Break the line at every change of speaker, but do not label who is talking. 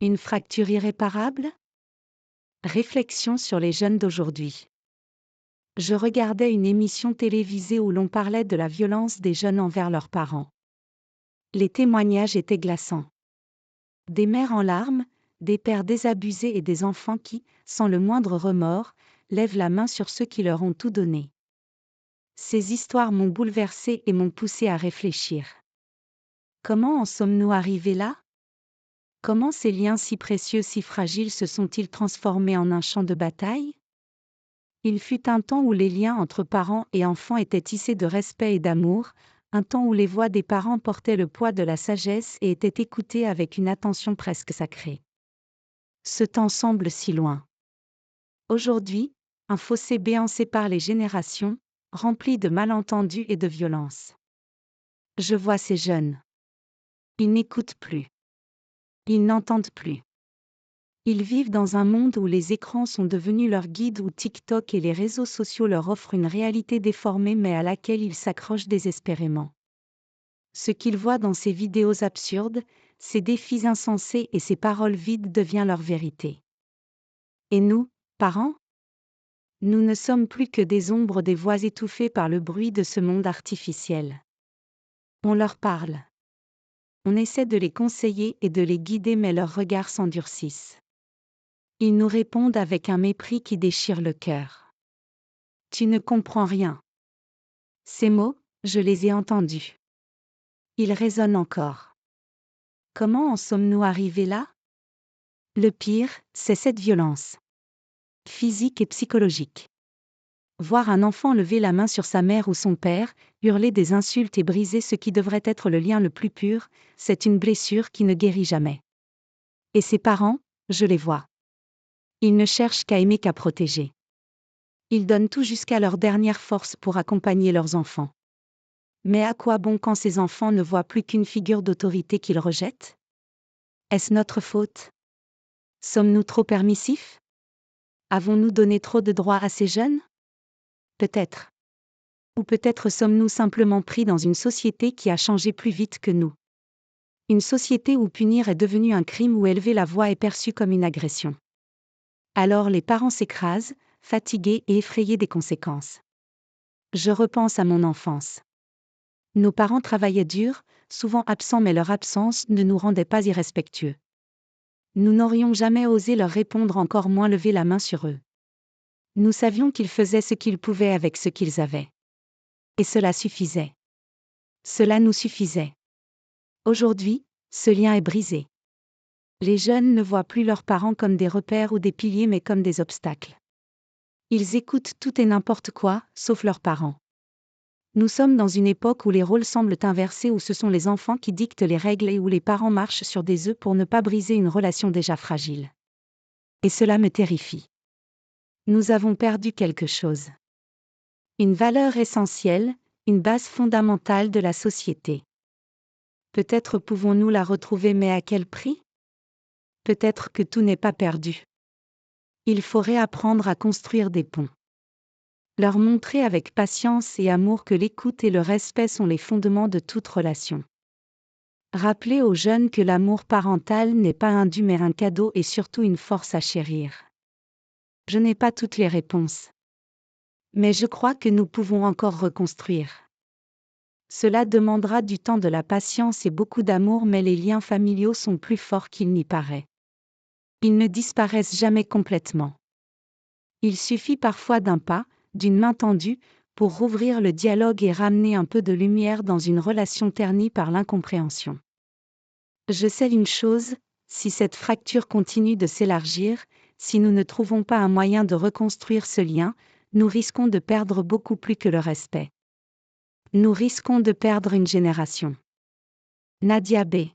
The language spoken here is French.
Une fracture irréparable? Réflexion sur les jeunes d'aujourd'hui. Je regardais une émission télévisée où l'on parlait de la violence des jeunes envers leurs parents. Les témoignages étaient glaçants. Des mères en larmes, des pères désabusés et des enfants qui, sans le moindre remords, lèvent la main sur ceux qui leur ont tout donné. Ces histoires m'ont bouleversée et m'ont poussée à réfléchir. Comment en sommes-nous arrivés là? Comment ces liens si précieux, si fragiles se sont-ils transformés en un champ de bataille? Il fut un temps où les liens entre parents et enfants étaient tissés de respect et d'amour, un temps où les voix des parents portaient le poids de la sagesse et étaient écoutées avec une attention presque sacrée. Ce temps semble si loin. Aujourd'hui, un fossé béant sépare les générations, rempli de malentendus et de violence. Je vois ces jeunes. Ils n'écoutent plus. Ils n'entendent plus. Ils vivent dans un monde où les écrans sont devenus leur guide, où TikTok et les réseaux sociaux leur offrent une réalité déformée mais à laquelle ils s'accrochent désespérément. Ce qu'ils voient dans ces vidéos absurdes, ces défis insensés et ces paroles vides devient leur vérité. Et nous, parents? Nous ne sommes plus que des ombres, des voix étouffées par le bruit de ce monde artificiel. On leur parle. On essaie de les conseiller et de les guider mais leurs regards s'endurcissent. Ils nous répondent avec un mépris qui déchire le cœur. Tu ne comprends rien. Ces mots, je les ai entendus. Ils résonnent encore. Comment en sommes-nous arrivés là? Le pire, c'est cette violence. Physique et psychologique. Voir un enfant lever la main sur sa mère ou son père, hurler des insultes et briser ce qui devrait être le lien le plus pur, c'est une blessure qui ne guérit jamais. Et ses parents, je les vois. Ils ne cherchent qu'à aimer, qu'à protéger. Ils donnent tout jusqu'à leur dernière force pour accompagner leurs enfants. Mais à quoi bon quand ces enfants ne voient plus qu'une figure d'autorité qu'ils rejettent? Est-ce notre faute? Sommes-nous trop permissifs? Avons-nous donné trop de droits à ces jeunes? Peut-être. Ou peut-être sommes-nous simplement pris dans une société qui a changé plus vite que nous. Une société où punir est devenu un crime, où élever la voix est perçu comme une agression. Alors les parents s'écrasent, fatigués et effrayés des conséquences. Je repense à mon enfance. Nos parents travaillaient dur, souvent absents, mais leur absence ne nous rendait pas irrespectueux. Nous n'aurions jamais osé leur répondre, encore moins lever la main sur eux. Nous savions qu'ils faisaient ce qu'ils pouvaient avec ce qu'ils avaient. Et cela suffisait. Cela nous suffisait. Aujourd'hui, ce lien est brisé. Les jeunes ne voient plus leurs parents comme des repères ou des piliers mais comme des obstacles. Ils écoutent tout et n'importe quoi, sauf leurs parents. Nous sommes dans une époque où les rôles semblent inversés, où ce sont les enfants qui dictent les règles et où les parents marchent sur des œufs pour ne pas briser une relation déjà fragile. Et cela me terrifie. Nous avons perdu quelque chose. Une valeur essentielle, une base fondamentale de la société. Peut-être pouvons-nous la retrouver, mais à quel prix? Peut-être que tout n'est pas perdu. Il faut réapprendre à construire des ponts. Leur montrer avec patience et amour que l'écoute et le respect sont les fondements de toute relation. Rappeler aux jeunes que l'amour parental n'est pas un dû mais un cadeau et surtout une force à chérir. Je n'ai pas toutes les réponses. Mais je crois que nous pouvons encore reconstruire. Cela demandera du temps, de la patience et beaucoup d'amour, mais les liens familiaux sont plus forts qu'il n'y paraît. Ils ne disparaissent jamais complètement. Il suffit parfois d'un pas, d'une main tendue, pour rouvrir le dialogue et ramener un peu de lumière dans une relation ternie par l'incompréhension. Je sais une chose, si cette fracture continue de s'élargir, si nous ne trouvons pas un moyen de reconstruire ce lien, nous risquons de perdre beaucoup plus que le respect. Nous risquons de perdre une génération. Nadia B.